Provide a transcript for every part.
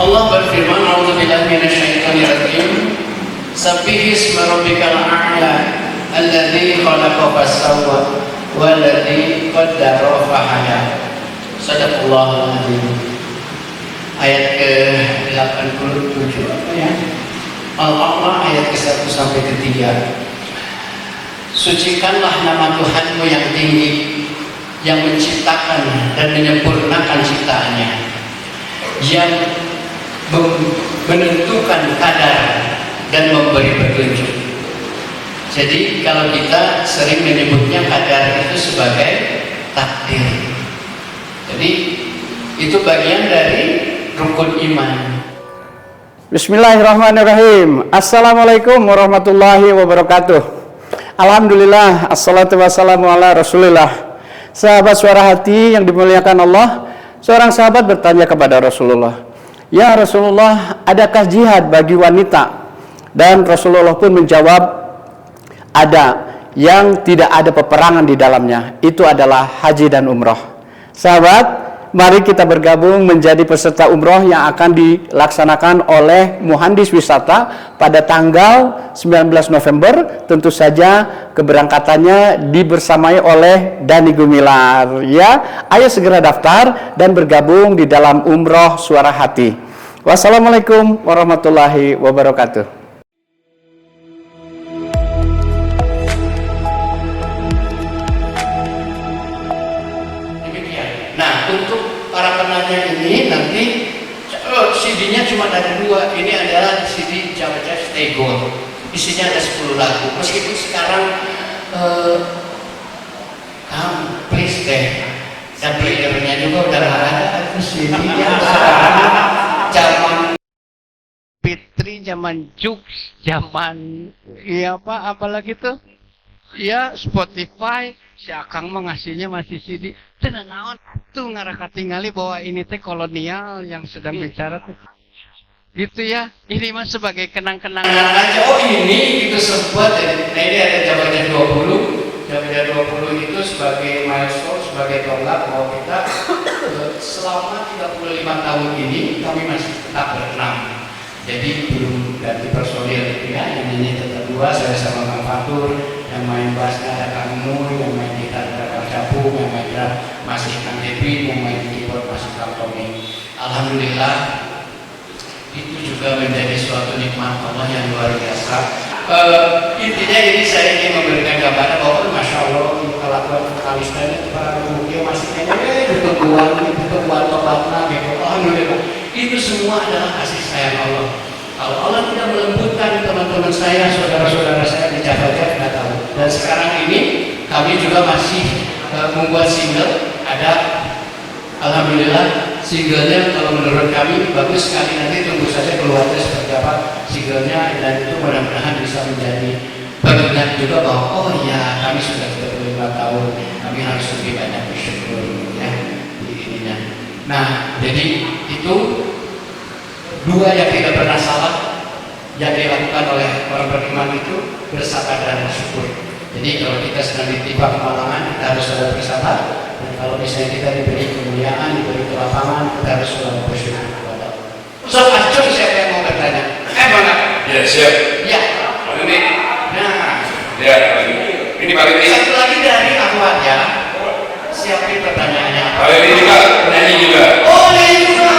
Allah berfirman, "A'udzubillahi minasyaitonirrajim. Sabbihisma rabbikal a'la alladzi khalaqa fasawwa walladzi qaddara fahada." Shadaqallahul adzim. Ayat ke-87 ya. Al-A'la ayat ke-1 sampai ke-3. Sucikanlah nama Tuhanmu yang tinggi, yang menciptakan dan menyempurnakan ciptaannya, yang menentukan kadar dan memberi petunjuk. Jadi kalau kita sering menyebutnya kadar itu sebagai takdir. Jadi itu bagian dari rukun iman. Bismillahirrahmanirrahim. Assalamualaikum warahmatullahi wabarakatuh. Alhamdulillah, assalatu wassalamu ala rasulillah. Sahabat Suara Hati yang dimuliakan Allah, seorang sahabat bertanya kepada Rasulullah, "Ya Rasulullah, adakah jihad bagi wanita?" Dan Rasulullah pun menjawab, "Ada, yang tidak ada peperangan di dalamnya, itu adalah haji dan umroh." Sahabat, mari kita bergabung menjadi peserta umroh yang akan dilaksanakan oleh Muhandis Wisata pada tanggal 19 November. Tentu saja keberangkatannya dibersamai oleh Dani Gumilar. Ya, ayo segera daftar dan bergabung di dalam umroh Suara Hati. Wassalamualaikum warahmatullahi wabarakatuh. Para penanya ini nanti CD-nya cuma ada 2. Ini adalah CD Jawa Jazz Stay Gold. Isinya ada 10 lagu. Meskipun sekarang please deh, dan player-nya juga udah ada. Itu CD-nya sekarang zaman Fitri, zaman Jux, zaman apalagi tuh? Ya Spotify. Si Akang mengasihnya masih CD. Tenan naon tuh ngaraka tingali bahwa ini teh kolonial yang sedang bicara tuh. Gitu ya. Ini mah sebagai kenang-kenangan aja. Oh ini itu sempat. Nah ini ada Jawabannya 20. Jawabannya 20 itu sebagai milestone, sebagai tonggak bahwa kita selama 35 tahun ini kami masih tetap berenam. Jadi belum ganti personil ya. Ini tetap 2, saya sama Kang Fatur. Yang main bassnya ada Kang Nur, yang main gitar ada Kang Capung, yang main drum masih Kang Devi, yang main keyboard masih Kang Tommy. Alhamdulillah itu juga menjadi suatu nikmat Allah yang luar biasa. Intinya ini saya ingin memberikan gambaran bahwa Masya Allah kelakuan Kalista ini para pemuda masih kayaknya pertemuan tobatnya gitu. Alhamdulillah itu semua adalah kasih sayang Allah. Kalau Allah tidak melembutkan teman-teman saya, saudara-saudara saya di Jakarta, nggak tahu. Dan sekarang ini kami juga masih membuat single. Ada, alhamdulillah singlenya kalau menurut kami bagus sekali. Nanti tunggu saja keluarnya seperti apa singlenya, dan itu mudah-mudahan bisa menjadi pengingat juga bahwa oh ya kami sudah 35 tahun, kami harus lebih banyak bersyukur ya di ininya. Nah jadi itu 2 yang tidak pernah salah yang dilakukan oleh orang beriman itu bersabar dan bersyukur. Jadi kalau kita sedang ditimpa kemalangan, kita harus selalu bersabar. Dan kalau misalnya kita diberi kemuliaan, diberi kelapangan, kita harus selalu bersyukur kepada Allah. So, acung siapa yang mau bertanya? Mana? Ya siap. Ya. Ini. Nah. Ya. Ini Pak Lili. Satu lagi dari Ahmad ya. Siapin pertanyaannya. Pak Lili juga. Penyanyi juga. Oh, ini juga.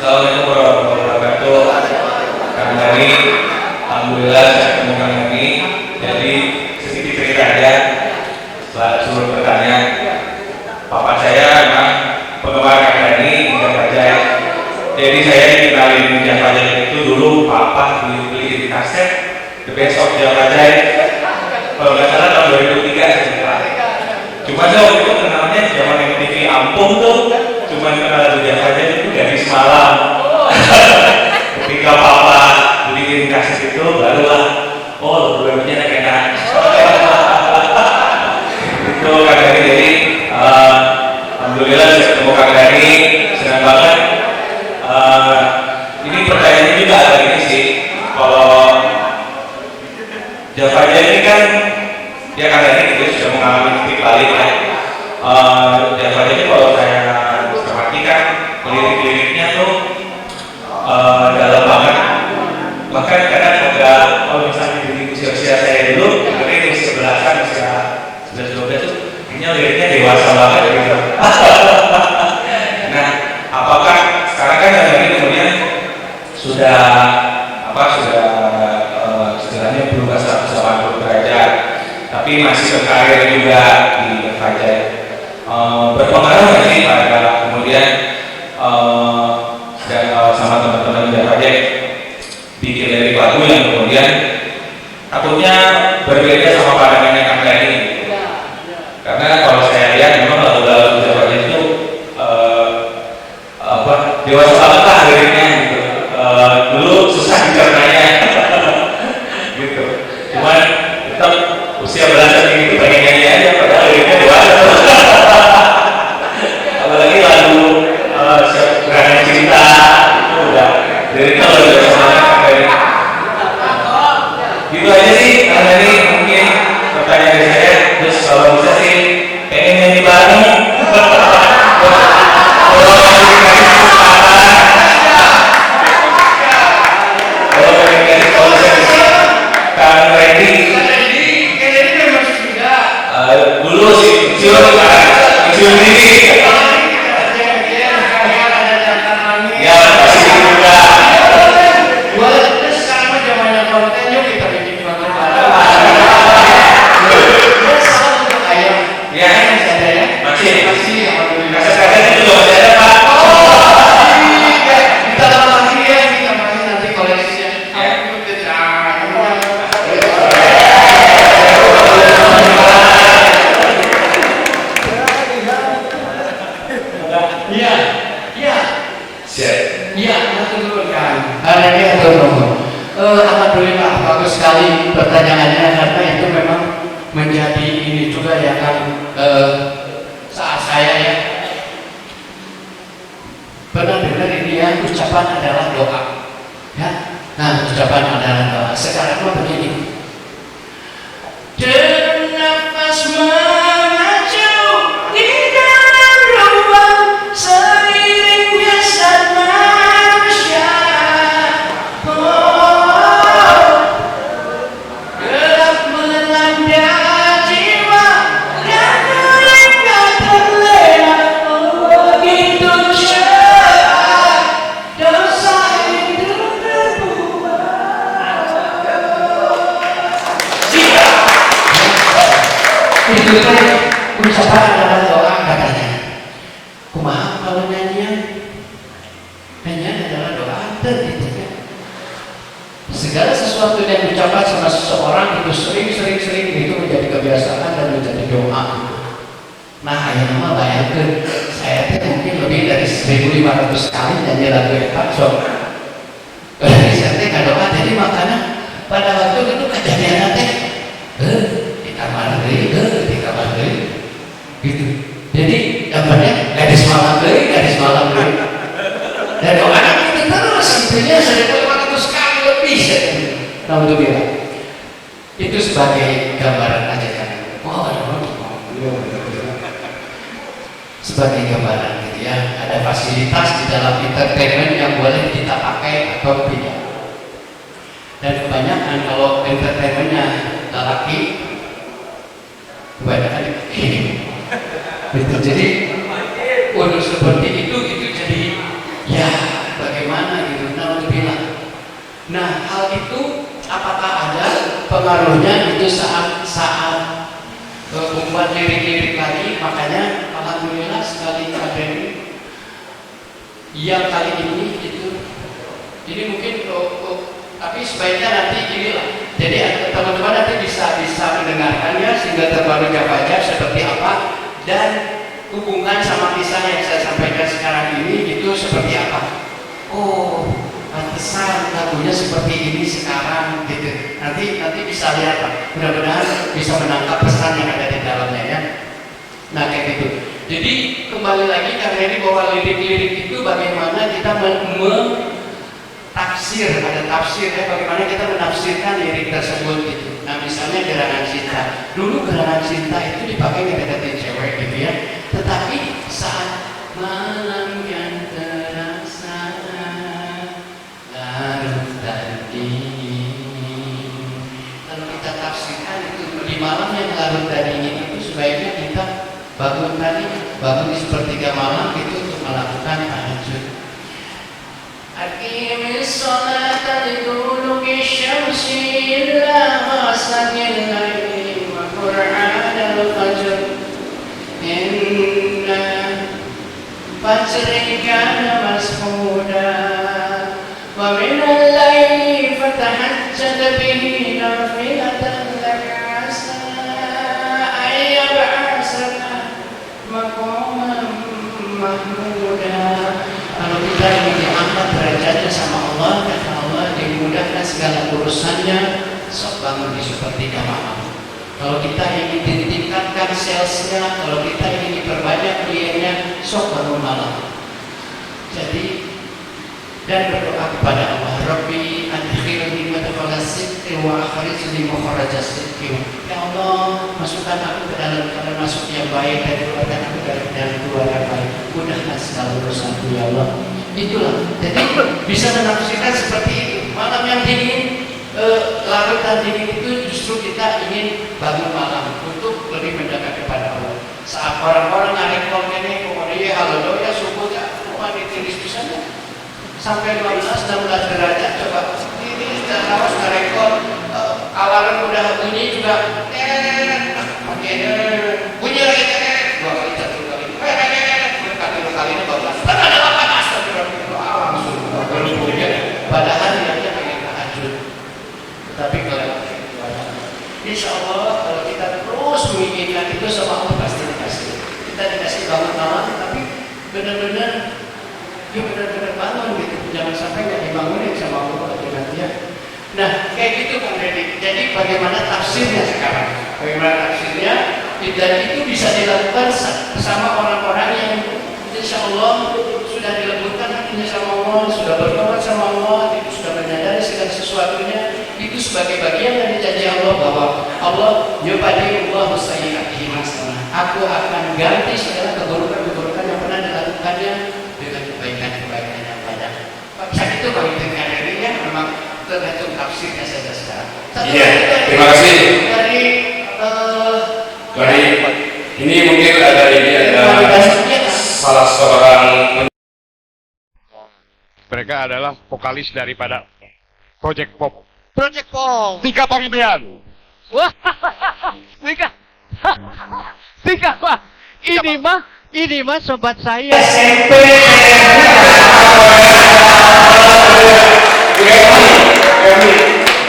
Assalamualaikum warahmatullahi wabarakatuh. Kang Dani, alhamdulillah saya ketemu Kang Dani. Jadi sedikit cerita aja. Setelah suruh bertanya, papa saya memang penggemar Kang Dani di Jakarta. Jadi saya dikenalin di Jakarta itu dulu papa beli kaset The Best of Jakarta. Kalau nggak salah tahun 2003 saya lupa. Cuma saya waktu itu kenalnya zaman MTV Ampung tuh. Cuma kenal lagu Jakarta itu dari semalam. Ketika papa beliin kaset itu barulah oh lagu-lagunya enak-enak. Itu Kang Dani. Jadi alhamdulillah saya ketemu Kang Dani, senang banget. Ini pertanyaannya juga ada ini sih. Kalau Jakarta ini kan dia Kang Dani itu sudah mengalami titik balik ya. Sepertinya liriknya dewasa banget gitu. Nah, apakah sekarang kan ini kemudian sudah istilahnya berubah 180 derajat, tapi masih berkarir juga di Fajai. Berpengaruh nggak sih pada kemudian dan sama teman-teman di Fajai bikin lirik lagu yang kemudian takutnya berbeda sama pandangannya Kang Dhani? Karena kalau saya lihat memang lagu-lagu di Fajai itu dewasa banget lah liriknya gitu. Dulu susah dicernanya gitu. Cuman tetap usia belasan itu pengen nyanyi aja padahal liriknya dewasa. Apalagi lagu Gerangan Cinta itu udah liriknya luar biasa banget. Gitu aja sih Kang Dhani mungkin pertanyaan dari saya. Terus kalau bisa sih pengen nyanyi bareng. Dulu sih kecil diri ya pasti juga sama zamannya konten yuk kita bikin konten bareng. Ayam ya masih alhamdulillah. kaset itu juga masih ada Pak. Kita lagi ya, kita masih nanti koleksinya. Iya, iya, Siap. iya, betul kan. Hari ini alhamdulillah bagus sekali pertanyaannya karena itu memang menjadi ini juga ya kan saat saya ya pernah dengar ini ya ucapan adalah doa ya. Nah ucapan adalah doa. Sekarang mah begini. Dan nafas mengaju di dalam ruang seiring jasad manusia. Gelap melanda jiwa dan mereka terlena. Begitu cepat dosa itu terbuat. Itu teh ucapan adalah doa katanya. Kumaha kalau nyanyian adalah doa gitu kan. Segala sesuatu yang diucapkan sama seseorang itu sering itu menjadi kebiasaan dan menjadi doa. Nah, yang nama bayangkan saya teh mungkin lebih dari 1.500 kali nyanyi lagu Evan Song. Saya teh nggak doa, jadi makanya pada waktu itu kejadian teh di kamar deui, gitu. Jadi gambarnya gadis malam deui. Dan doa itu terus intinya 1.500 kali lebih. Alhamdulillah. Itu sebagai gambaran aja kan. Sebagai gambaran gitu ya. Ada fasilitas di dalam entertainment yang boleh kita pakai atau tidak. Dan kebanyakan kalau entertainmentnya lelaki, kebanyakan ini. Gitu. Jadi untuk seperti itu jadi ya bagaimana gitu. Nah hal itu apakah ada pengaruhnya itu saat membuat lirik-lirik lagi? Makanya alhamdulillah sekali ada yang kali ini itu ini mungkin tapi sebaiknya nanti inilah. Jadi teman-teman nanti bisa mendengarkan ya single terbaru Jawaja seperti apa dan hubungan sama kisah yang saya sampaikan sekarang ini itu seperti apa. Oh, pantesan lagunya seperti ini sekarang gitu. Nanti bisa lihat Pak. Mudah-mudahan bisa menangkap pesan yang ada di dalamnya ya. Nah kayak gitu. Jadi kembali lagi karena ini bahwa lirik-lirik itu bagaimana kita tafsir, ada tafsir ya, bagaimana kita menafsirkan lirik tersebut gitu. Nah misalnya Gerangan Cinta. Dulu Gerangan Cinta itu dipakai ngedeketin cewek gitu ya. Tetapi saat malam yang terasa larut dan dingin, kalau kita tafsirkan itu di malam yang larut dan dingin itu sebaiknya kita bangun tadi, bangun di sepertiga malam itu untuk melakukan tahajud. Aqimis sholata liduluki syamsi ila ghasaqil laili wa qur'anal fajr inna fajri kana mashuda wa minal laili fatahajjad bihi nafilatan laka asa ay yab'asaka maqaman mahmuda. Kalau kita ingin diangkat derajatnya sama Allah, kata Allah dimudahkan segala urusannya, sok bangun di sepertiga malam. Kalau kita ingin ditingkatkan salesnya, kalau kita ingin diperbanyak kliennya, sok bangun malam. Jadi dan berdoa kepada Allah, Rabbi adkhilni madkhala sidqi wa akhrijni makhraja sidqi. Ya Allah, masukkan aku ke dalam jalan masuk yang baik dan keluarkan aku dari jalan keluar yang baik. Mudahkan segala urusanku ya Allah. Itulah. Jadi bisa menafsirkan seperti itu. Malam yang dingin, larutan dingin itu justru kita ingin bangun malam untuk lebih mendekat kepada Allah. Saat orang-orang narik ini, kemudian halo ya subuhnya, mau ditiris bisa sampai 15-16 derajat, coba ini harus ngerekod alarm udah bunyi juga bunyi lagi 2 kali 1 kali 2 kali ini 12 ada 8 astagfirullah langsung padahal dia pengen tahajud, tapi kalau insya Allah kalau kita terus menginginkan itu sama Allah pasti dikasih. Kita dikasih bangun malam tapi benar-benar dia benar-benar bangun gitu, jangan sampai nggak dibangunin sama Allah nanti ya. Nah kayak gitu Kang Deddy. Jadi bagaimana tafsirnya sekarang? Bagaimana tafsirnya? Dan itu bisa dilakukan bersama orang-orang yang insya Allah sudah dilembutkan hatinya sama Allah, sudah bertobat sama Allah, itu sudah menyadari segala sesuatunya. Itu sebagai bagian dari janji Allah bahwa Allah yubadilullahu sayyi'atihi hasanah. Aku akan ganti segala keburukan-keburukan yang pernah dilakukannya dengan kebaikan-kebaikan yang banyak. Saat itu bagi dengan dirinya memang tergantung tafsirnya saja sekarang. Iya, terima kasih. Dari ini mungkin ada salah seorang mereka adalah vokalis daripada Project Pop. Project Pop. Tika Panggilan. Wah, Tika Pak. Ini mah sobat saya SMP.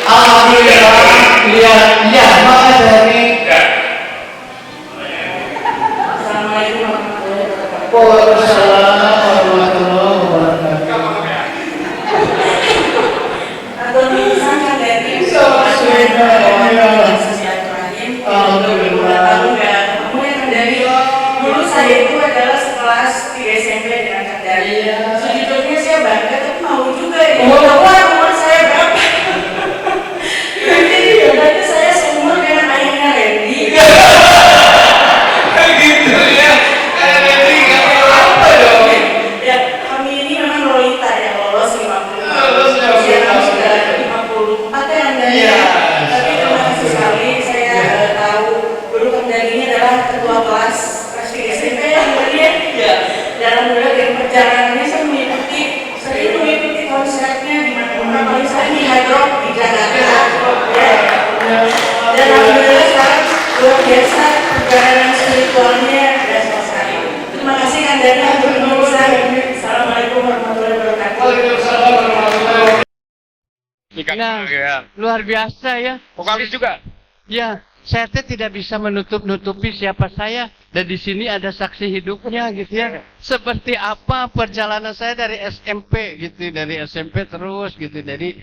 Alhamdulillah, lihat maka dari Assalamualaikum warahmatullahi wabarakatuh. Atau misalkan dari Alhamdulillah. Dulu saya itu adalah sekelas di SMP dengan Kak Dari. Sejujurnya saya bangga tapi mau juga ya. Umur saya berapa? Jadi saya seumur dengan ayahnya Randy. gitu ya. Randy nggak tahu apa dong. Ya kami ini memang Lolita ya, lolos 50. Usia kami sudah 54 ya Anda ya. Tapi terima kasih sekali saya tahu dulu Kak Dari ini adalah ketua kelas di SMP yang kemudian dalam berbagai perjalanannya saya sering mengikuti konsernya di mana paling saya di Hard Rock di Jakarta. Dan alhamdulillah sekarang luar biasa perjalanan spiritualnya biasa sekali. Terima kasih Kang Dani untuk menunggu saya. Assalamualaikum warahmatullahi wabarakatuh. Waalaikumsalam warahmatullahi wabarakatuh. Tika Nah, Panggilan. luar biasa ya. Vokalis juga. Ya, saya tidak bisa menutup-nutupi siapa saya, dan di sini ada saksi hidupnya gitu ya. Seperti apa perjalanan saya dari SMP gitu, dari SMP terus gitu, dari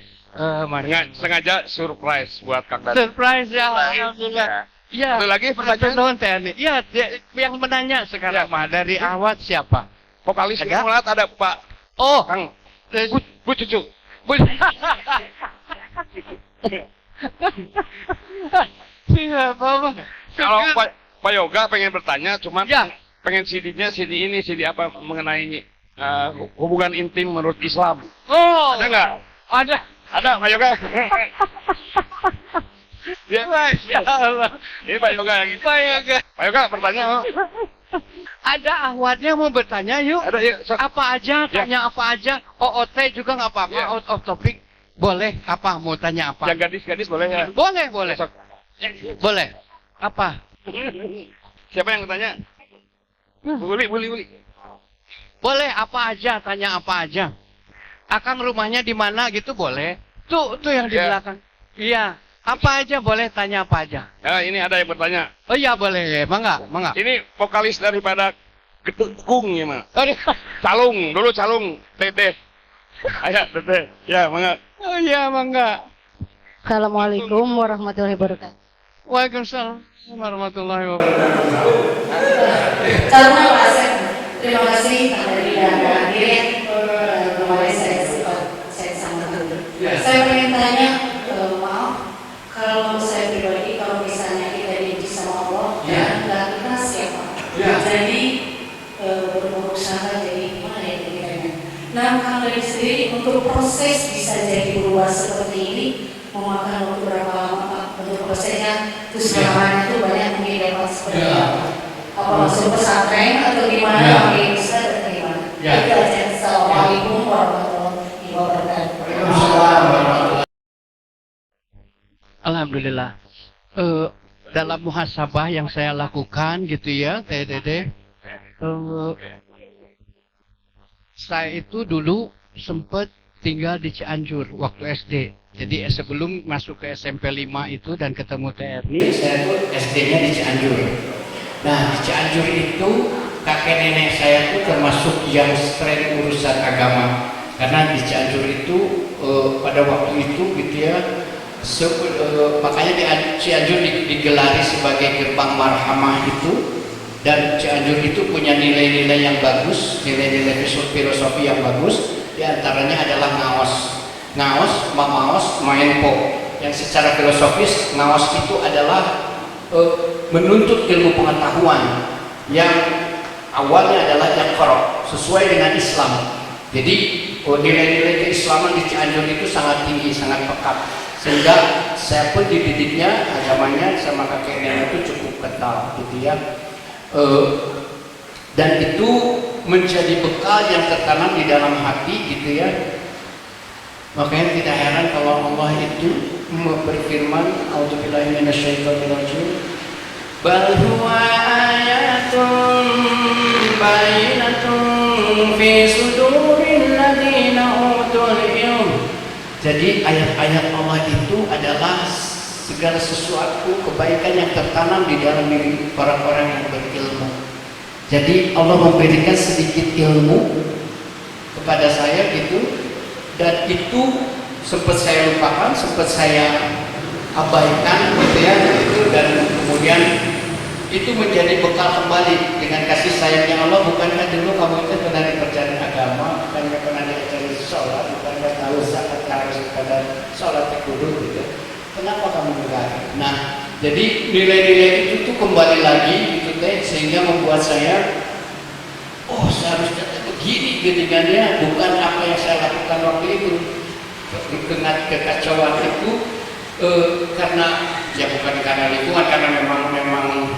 Sengaja surprise buat Kang Dani. surprise ya, alhamdulillah. Ya, Ada lagi pertanyaan? TNI. Ya, yang menanya sekarang mah dari awat siapa? Vokalis Ada? Mulat ada Pak Oh, Kang Bu Cucu. Iya, Bapak. Kalau Pak Yoga pengen bertanya, cuman Ya. pengen CD-nya CD ini, CD apa mengenai hubungan intim menurut Islam. Oh, Ada nggak? ada. Ada Pak Yoga? Ya, Masya Allah. Ini Pak Yoga lagi. Pak Yoga bertanya. Oh. Ada ahwatnya mau bertanya yuk. Ada yuk. Sok. Apa aja, tanya apa aja. OOT juga nggak apa-apa, Ya. out of topic. Boleh, apa? Mau tanya apa? Yang gadis-gadis boleh ya? Boleh, boleh. Sok. Boleh. Apa? Siapa yang bertanya? Buli. Boleh, apa aja, tanya apa aja. Akang rumahnya di mana gitu boleh. Tuh yang di Ya. belakang. Iya. Apa aja boleh, tanya apa aja. Ya, ini ada yang bertanya. Oh iya boleh, mangga. Ini vokalis daripada Ketukung ya, Mak. Oh, Dulu calung, Teteh. Ayo, Teteh. Ya, mangga. oh iya mangga. Assalamualaikum warahmatullahi wabarakatuh. Waalaikumsalam warahmatullahi wabarakatuh. Karena Pak Asep, terima kasih dari dan akhirnya kemarin saya sempat saya sama dulu. Saya pengen tanya, maaf kalau saya pribadi kalau misalnya kita diuji sama Allah dan nggak ikhlas siapa? Jadi berburuk sangka jadi gimana ya ceritanya? Nah, Kang dari sendiri untuk proses bisa jadi berubah seperti ini memakan waktu berapa lama Pak? Untuk prosesnya terus selama itu banyak mungkin dapat seperti apa? Apa masuk pesantren atau gimana? Pakai Ustaz atau gimana? Itu aja. Assalamualaikum warahmatullahi wabarakatuh. Alhamdulillah. Dalam muhasabah yang saya lakukan gitu ya, Teh Dede. Saya itu dulu sempat tinggal di Cianjur waktu SD. Jadi sebelum masuk ke SMP 5 itu dan ketemu TRI, saya tuh SD-nya di Cianjur. Nah, di Cianjur itu kakek nenek saya tuh termasuk yang strength urusan agama. Karena di Cianjur itu pada waktu itu gitu ya, makanya di Cianjur digelari sebagai gerbang marhamah itu. Dan Cianjur itu punya nilai-nilai yang bagus, nilai-nilai filosofi yang bagus. Di antaranya adalah ngaos, mamaos, maenpo. Yang secara filosofis ngaos itu adalah menuntut ilmu pengetahuan yang awalnya adalah iqra, sesuai dengan Islam. Jadi nilai-nilai keislaman di Cianjur itu sangat tinggi, sangat pekat. Sehingga saya pun dididiknya agamanya sama kakek nenek itu cukup kental gitu ya. Dan itu menjadi bekal yang tertanam di dalam hati gitu ya. Makanya tidak heran kalau Allah itu berfirman, A'udzubillahi minasyaitonirrajim, bal huwa ayatun bayyinatun fi suduril ladzina utul ilm. Jadi ayat-ayat Allah itu adalah segala sesuatu kebaikan yang tertanam di dalam diri orang-orang yang berilmu. Jadi Allah memberikan sedikit ilmu kepada saya gitu, dan itu sempat saya lupakan, sempat saya abaikan gitu ya, itu, dan kemudian itu menjadi bekal kembali dengan kasih sayangnya Allah. Bukankah dulu kamu itu pernah dipercaya agama, bukankah pernah diajari sholat, bukankah tahu zakat harus pada sholat kudu gitu. Kenapa kamu berlari? Nah, jadi nilai-nilai itu tuh kembali lagi gitu teh, sehingga membuat saya, oh seharusnya begini geningannya, bukan apa yang saya lakukan waktu itu. Dengan kekacauan itu karena ya bukan karena lingkungan, karena memang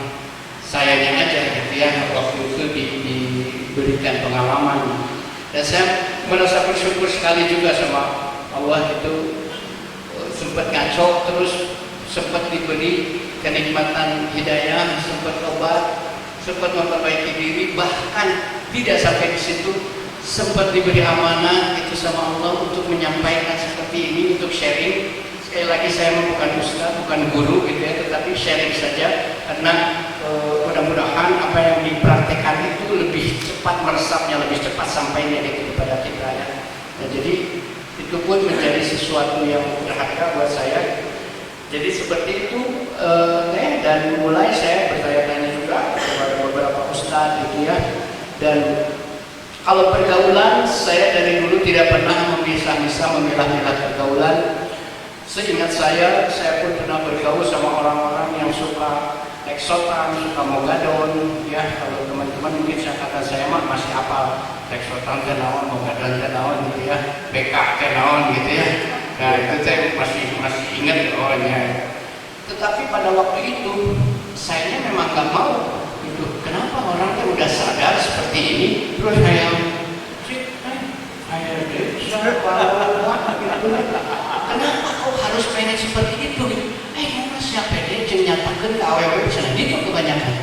sayanya aja gitu ya, waktu itu diberikan pengalaman. Dan saya merasa bersyukur sekali juga sama Allah itu. Sempat ngaco, terus sempat diberi kenikmatan hidayah, sempat obat, sempat memperbaiki diri, bahkan tidak sampai di situ, sempat diberi amanah itu sama Allah untuk menyampaikan seperti ini, untuk sharing. Sekali lagi saya bukan ustaz, bukan guru gitu ya, tetapi sharing saja, karena mudah-mudahan apa yang dipraktekkan itu lebih cepat meresapnya, lebih cepat sampainya gitu kepada kita ya. Nah, jadi itu pun menjadi sesuatu yang berharga buat saya. Jadi seperti itu dan mulai saya bertanya-tanya juga kepada beberapa ustadz gitu ya. Dan kalau pergaulan, saya dari dulu tidak pernah memisah-misah, memilah-milah pergaulan. Seingat saya pun pernah bergaul sama orang-orang yang suka eksotan, suka mogadon ya. Kalau teman-teman mungkin kata saya mah masih apa eksotan ke naon, mogadon ke naon gitu ya, BK ke naon gitu ya. Nah itu saya masih ingat orangnya. Tetapi pada waktu itu saya memang nggak mau gitu. Kenapa orangnya udah sadar seperti ini terus saya kenapa kau harus pengen seperti itu? Mas siapa dia yang nyatakan ke aww bisa gitu kebanyakan.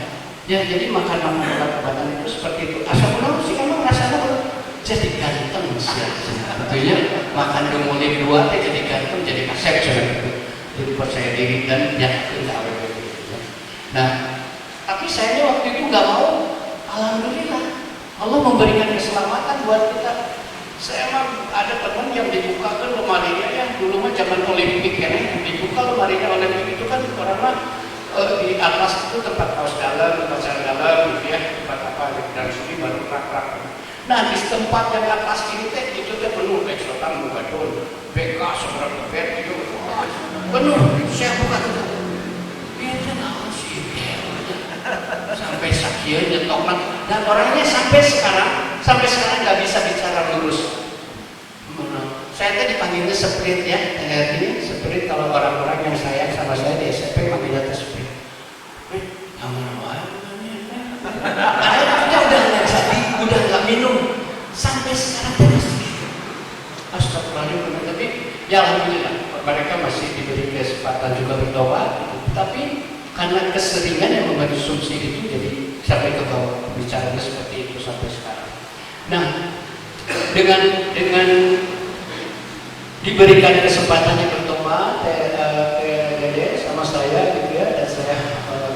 Ya jadi makan obat-obatan itu seperti itu. Asal pulang sih emang rasanya jadi ganteng sih. Sebetulnya makan gemulin dua jadi ganteng jadi kasep gitu. Jadi percaya diri dan nyatakan ke aww. Nah, tapi saya waktu itu nggak mau. Alhamdulillah Allah memberikan keselamatan buat kita. Saya mah ada teman yang dibukakan lemarinya ya dulu mah zaman Olimpik ya dibuka lemarinya Olimpik itu kan orang mah di atas itu tempat kaos dalam, tempat sarung dalam, gitu ya, tempat apa dari sini baru rak-rak. Nah di tempat yang atas ini teh itu teh penuh baik selatan buka dulu, BK seberapa bed itu penuh. Saya buka itu, itu naon sih sampai sakit nyetok dan orangnya sampai sekarang nggak bisa bicara lurus. Saya tadi dipanggilnya Sprint ya, ini Sprint kalau orang-orang yang sayang sama saya di SMP panggilnya Sprint. Akhirnya udah nggak jadi, udah nggak minum sampai sekarang masih. Astagfirullahaladzim, tapi ya alhamdulillah mereka masih diberi kesempatan juga bertobat, tapi karena keseringan yang mengkonsumsi itu jadi sampai ke bawah bicaranya seperti itu sampai sekarang. Nah, dengan diberikan kesempatannya bertobat Dede sama saya gitu ya, dan saya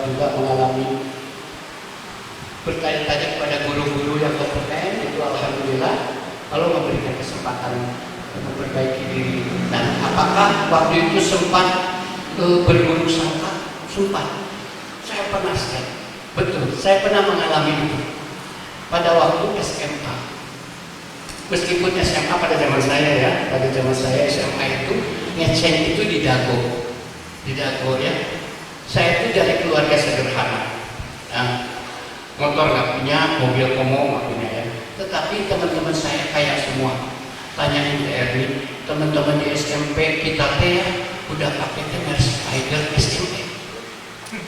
juga mengalami bertanya-tanya kepada guru-guru yang kompeten itu alhamdulillah kalau memberikan kesempatan memperbaiki diri. Nah, apakah waktu itu sempat berburuk sangka? Sumpah, saya pernah sekali. Betul, saya pernah mengalami itu pada waktu SMA. Meskipun SMA pada zaman saya ya, pada zaman saya SMA itu ngeceng itu di Dago ya. Saya itu dari keluarga sederhana. Nah, motor nggak punya, mobil komo nggak punya ya. Tetapi teman-teman saya kaya semua. Tanyain ke Erwin, teman-teman di SMP kita teh ya udah pakai Mercy Tiger SMP.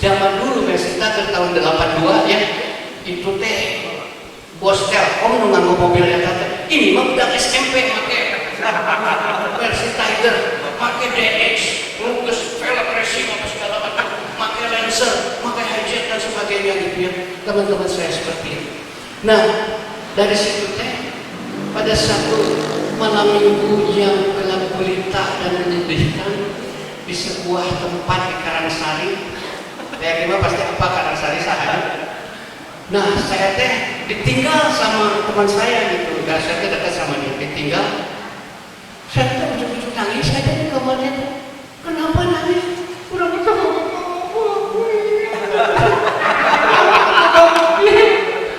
Zaman dulu Mercy Tiger tahun 82 ya, itu teh bos Telkom nganggo mobil eta teh. Ini mah udah SMP make Mercy Tiger, pakai DX, terus velg racing apa segala macam, pakai Lancer, pakai hijet dan sebagainya gitu ya. Teman-teman saya seperti itu. Nah, dari situ teh pada satu malam minggu yang gelap gulita dan menyedihkan di sebuah tempat di Karangsari. Ya gimana pasti apa Karangsari sahanya. Nah saya teh ditinggal sama teman saya gitu. Nah saya teh dekat sama dia, ditinggal. Saya teh ujuk-ujuk nangis saja di kamarnya. Kenapa nangis? Udah ketemu.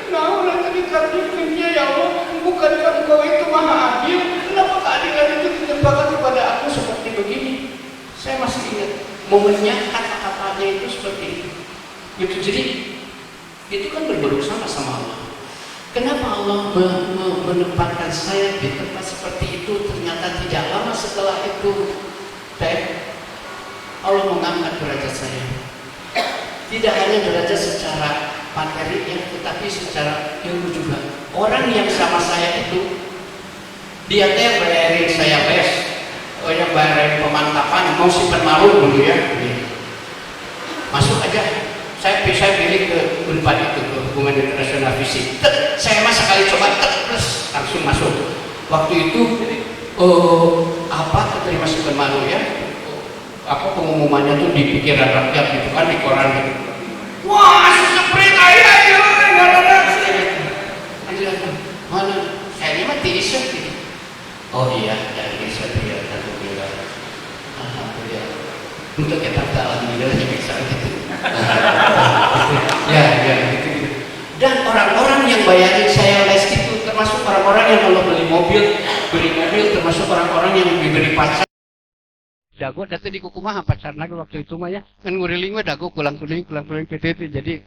Nah udah tadi karena ya Allah, bukankah engkau itu maha adil? Kenapa keadilan itu ditimpakan kepada aku seperti begini? Saya masih ingat momennya, kata-katanya itu seperti itu. Gitu, jadi itu kan berburuk sangka sama Allah. Kenapa Allah menempatkan saya di tempat seperti itu? Ternyata tidak lama setelah itu, Allah mengangkat derajat saya. Tidak hanya derajat secara materi, ya, tetapi secara ilmu juga. Orang yang sama saya itu, dia teh bayarin saya les. Yang bayarin pemantapan, mau simpan malu dulu ya. Masuk aja. Saya pilih ke Unpad itu, ke Hubungan Internasional Fisik. Saya masa kali coba terus langsung masuk. Waktu itu keterima simpan malu ya. Pengumumannya tuh di pikiran rakyat gitu kan, di koran gitu. Wah, seperti aja mana? Saya ini mah t-shirt gitu. Oh iya, dari t-shirt ya, alhamdulillah. Alhamdulillah. Untuk kita alhamdulillah bisa gitu. Ya, gitu. Dan orang-orang yang bayarin saya les itu termasuk orang-orang yang kalau beli mobil, termasuk orang-orang yang diberi pacar. Dago datang di kukumaha pacar lagi waktu itu mah ya. Kan nguriling mah dago pulang kuling PTT. Jadi,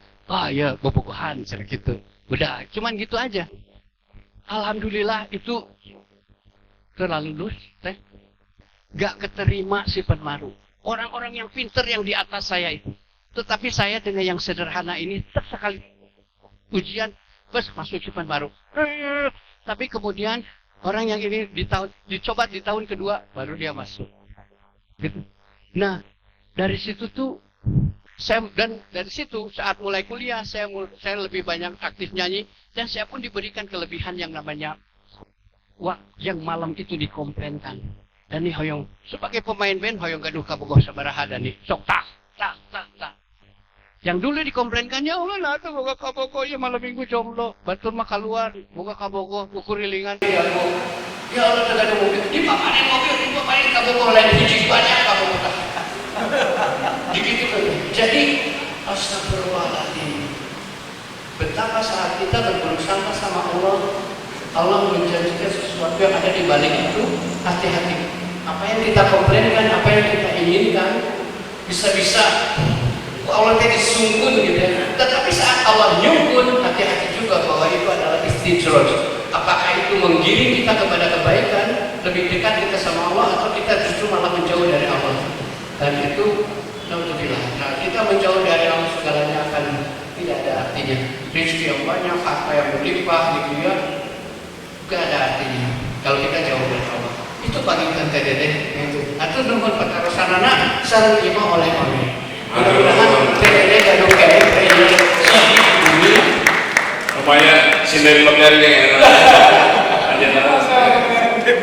ya bobogohan gitu. Udah, cuman gitu aja. Alhamdulillah itu terlalu lulus teh. Gak keterima si penmaru. orang-orang yang pinter yang di atas saya itu. Tetapi saya dengan yang sederhana ini, sekali ujian, bos masuk simpan baru. Tapi kemudian orang yang ini dicoba di tahun kedua, baru dia masuk. Gitu. Nah, dari situ tuh, dari situ saat mulai kuliah, saya lebih banyak aktif nyanyi, dan saya pun diberikan kelebihan yang namanya, yang malam itu dikomplenkan. Dan ini hoyong, sebagai pemain band, hoyong gaduh kabogoh sabaraha dan ini, sok tak. Yang dulu dikomplenkannya, Allah tuh boga kabogoh, ya malam minggu jomblo, batur mah keluar, boga kabogoh, ukurilingan, ya Allah, tegak mobil, dipaparin kabogoh, lain hiji banyak kabogoh. Begitu kan. Jadi, astagfirullahaladzim. Betapa saat kita bersama sama Allah, Allah menjanjikan sesuatu yang ada di balik itu, hati-hati. Apa yang kita komplainkan, apa yang kita inginkan, bisa-bisa Allah tadi sungkun gitu ya. Tetapi saat Allah nyungkun, hati-hati juga bahwa itu adalah istidroj. Apakah itu menggiring kita kepada kebaikan, lebih dekat kita sama Allah, atau kita justru malah menjauh dari Allah. Dan itu, alhamdulillah. Nah, kita menjauh dari Allah segalanya akan tidak ada artinya. Rezeki yang banyak, harta yang berlimpah gitu ya, gak ada artinya kalau kita jauh dari Allah. Itu bagikan teh dedeh itu. Atau nuhun patarosanana sareng imah oleh-oleh. Mudah-mudahan teh dedeh gaduh kene ini bumi. Rupanya sindari lebnyari yang Anjana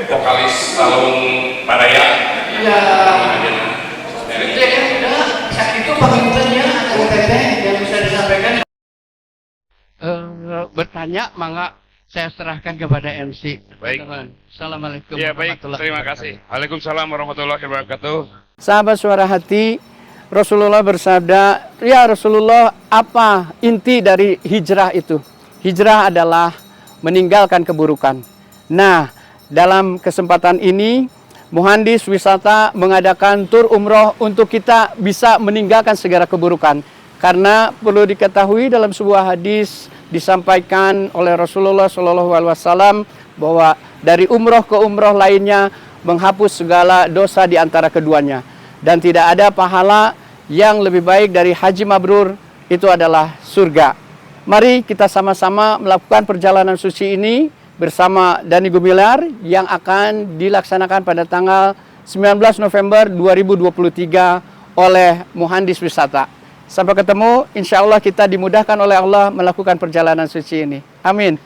vokalis Talung Paraya. Iya. Itu ya udah. Saat itu pamitannya ada teteh yang bisa disampaikan. Bertanya, mangga saya serahkan kepada MC. Baik. Assalamualaikum Ya baik, warahmatullahi terima wabarakatuh. kasih. Waalaikumsalam warahmatullahi wabarakatuh. Sahabat Suara Hati, Rasulullah bersabda, ya Rasulullah, apa inti dari hijrah itu? Hijrah adalah meninggalkan keburukan. Nah, dalam kesempatan ini, Muhandis Wisata mengadakan tur umroh untuk kita bisa meninggalkan segala keburukan. Karena perlu diketahui dalam sebuah hadis disampaikan oleh Rasulullah SAW bahwa dari umroh ke umroh lainnya menghapus segala dosa di antara keduanya. Dan tidak ada pahala yang lebih baik dari haji mabrur, itu adalah surga. Mari kita sama-sama melakukan perjalanan suci ini bersama Dhani Gumilar yang akan dilaksanakan pada tanggal 19 November 2023 oleh Muhandis Wisata. Sampai ketemu, insya Allah kita dimudahkan oleh Allah melakukan perjalanan suci ini. Amin.